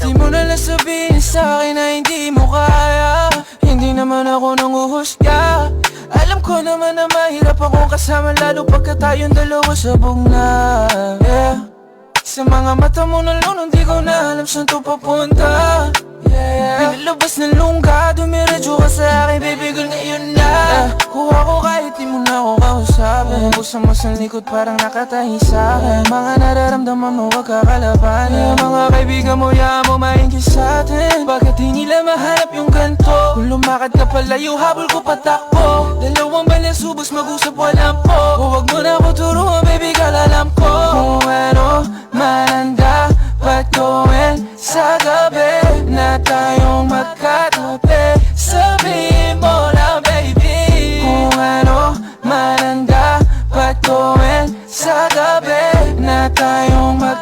Di mo nalang sabihin sa'kin na hindi mo kaya. Hindi naman ako nanguhusga. Alam ko naman na mahirap akong kasama, lalo pagka tayong dalawa sabog na. Yeah. Sa mga mata mo na lunong, di ko na alam saan to papunta. Pinalabas ng lungga, dumiretso ka sa akin, baby girl, ngayon na. Kuha ko kahit di mo na ako kausapin. Busan mo sa likod parang nakatahi sa'kin. Mga nararamdaman mo wag kakalabanin. Mga kaibigan mo, yaman mo maingis sa'tin. Bakit di nila mahanap yung ganto? Kung lumakad ka palayo, habol ko patakbo. Dalawang balang subos, mag-usap walang po. Huwag mo na ako turuan, baby girl, alam ko kung ano man ang dapat gawin sa gabi na tayong magkatabi. Sabihin mo lang, baby, kung ano man ang dapat gawin sa gabi na tayong magkatabi.